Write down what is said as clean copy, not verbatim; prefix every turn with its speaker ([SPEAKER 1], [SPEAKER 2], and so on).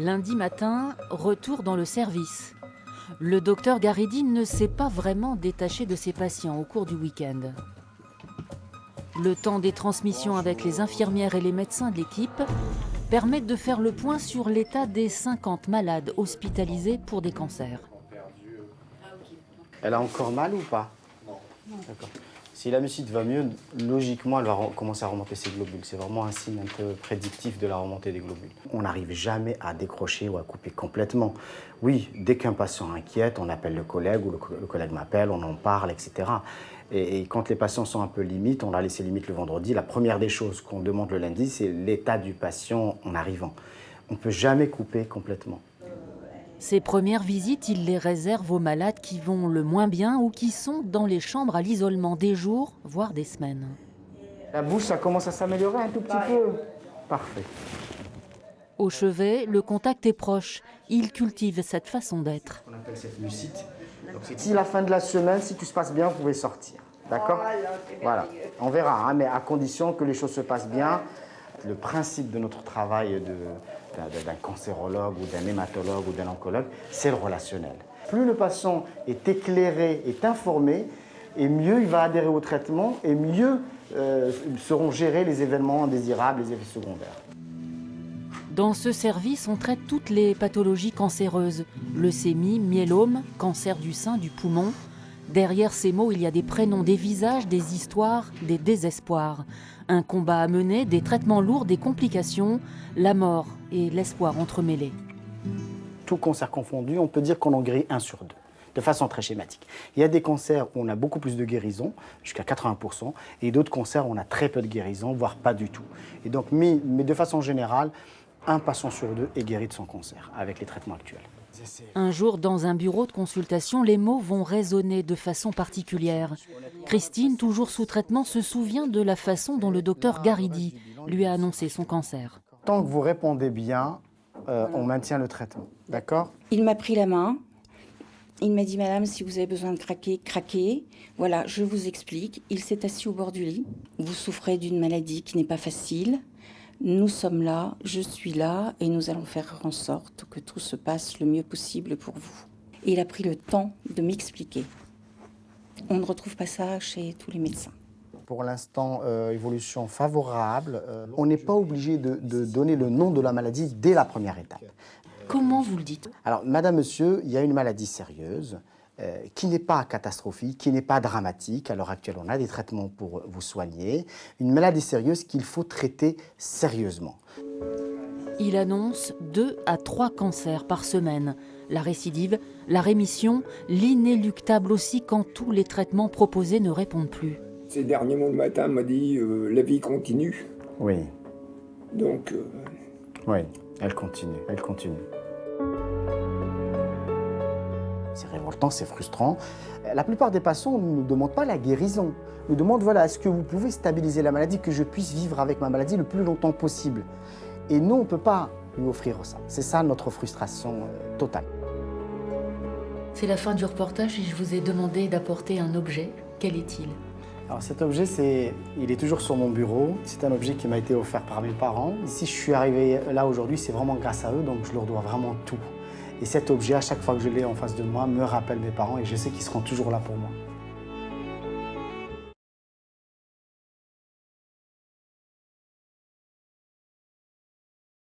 [SPEAKER 1] Lundi matin, retour dans le service. Le docteur Garidi ne s'est pas vraiment détaché de ses patients au cours du week-end. Le temps des transmissions avec les infirmières et les médecins de l'équipe permet de faire le point sur l'état des 50 malades hospitalisés pour des cancers.
[SPEAKER 2] Elle a encore mal ou pas? Non. D'accord. Si la mucite va mieux, logiquement, elle va commencer à remonter ses globules. C'est vraiment un signe un peu prédictif de la remontée des globules. On n'arrive jamais à décrocher ou à couper complètement. Oui, dès qu'un patient inquiète, on appelle le collègue ou le collègue m'appelle, on en parle, etc. Et quand les patients sont un peu limites, on l'a laissé limite le vendredi, la première des choses qu'on demande le lundi, c'est l'état du patient en arrivant. On ne peut jamais couper complètement.
[SPEAKER 1] Ces premières visites, il les réserve aux malades qui vont le moins bien ou qui sont dans les chambres à l'isolement des jours, voire des semaines.
[SPEAKER 2] La bouche, ça commence à s'améliorer un tout petit peu. Parfait.
[SPEAKER 1] Au chevet, le contact est proche. Il cultive cette façon d'être.
[SPEAKER 2] On appelle cette mucite. Donc, si la fin de la semaine, si tout se passe bien, vous pouvez sortir. D'accord? Voilà. On verra, hein, mais à condition que les choses se passent bien. Le principe de notre travail d'un cancérologue ou d'un hématologue ou d'un oncologue, c'est le relationnel. Plus le patient est éclairé, est informé, et mieux il va adhérer au traitement, et mieux seront gérés les événements indésirables, les effets secondaires.
[SPEAKER 1] Dans ce service, on traite toutes les pathologies cancéreuses. Leucémie, myélome, cancer du sein, du poumon. Derrière ces mots, il y a des prénoms, des visages, des histoires, des désespoirs. Un combat à mener, des traitements lourds, des complications, la mort et l'espoir entremêlés.
[SPEAKER 2] Tout cancer confondu, on peut dire qu'on en guérit 1 sur 2, de façon très schématique. Il y a des cancers où on a beaucoup plus de guérison, jusqu'à 80%, et d'autres cancers où on a très peu de guérison, voire pas du tout. Et donc, mais de façon générale, 1 patient sur 2 est guéri de son cancer avec les traitements actuels.
[SPEAKER 1] Un jour, dans un bureau de consultation, les mots vont résonner de façon particulière. Christine, toujours sous traitement, se souvient de la façon dont le docteur Garidi lui a annoncé son cancer.
[SPEAKER 2] Tant que vous répondez bien, on maintient le traitement. D'accord?
[SPEAKER 3] Il m'a pris la main. Il m'a dit, madame, si vous avez besoin de craquer, craquez. Voilà, je vous explique. Il s'est assis au bord du lit. Vous souffrez d'une maladie qui n'est pas facile. Nous sommes là, je suis là, et nous allons faire en sorte que tout se passe le mieux possible pour vous. Et il a pris le temps de m'expliquer. On ne retrouve pas ça chez tous les médecins.
[SPEAKER 2] Pour l'instant, évolution favorable. On n'est pas obligé de donner le nom de la maladie dès la première étape.
[SPEAKER 1] Comment vous le dites?
[SPEAKER 2] Alors, madame, monsieur, il y a une maladie sérieuse qui n'est pas catastrophique, qui n'est pas dramatique. À l'heure actuelle, on a des traitements pour vous soigner. Une maladie sérieuse qu'il faut traiter sérieusement.
[SPEAKER 1] Il annonce 2 à 3 cancers par semaine. La récidive, la rémission, l'inéluctable aussi quand tous les traitements proposés ne répondent plus.
[SPEAKER 4] Ces derniers mots le matin m'a dit la vie continue.
[SPEAKER 2] Oui.
[SPEAKER 4] Donc.
[SPEAKER 2] Oui, elle continue, elle continue. C'est révoltant, c'est frustrant. La plupart des patients ne nous demandent pas la guérison. Ils nous demandent, voilà, est-ce que vous pouvez stabiliser la maladie, que je puisse vivre avec ma maladie le plus longtemps possible. Et nous, on ne peut pas lui offrir ça. C'est ça notre frustration totale.
[SPEAKER 1] C'est la fin du reportage et je vous ai demandé d'apporter un objet. Quel est-il?
[SPEAKER 2] Alors cet objet, il est toujours sur mon bureau. C'est un objet qui m'a été offert par mes parents. Si je suis arrivé là aujourd'hui, c'est vraiment grâce à eux, donc je leur dois vraiment tout. Et cet objet, à chaque fois que je l'ai en face de moi, me rappelle mes parents et je sais qu'ils seront toujours là pour moi.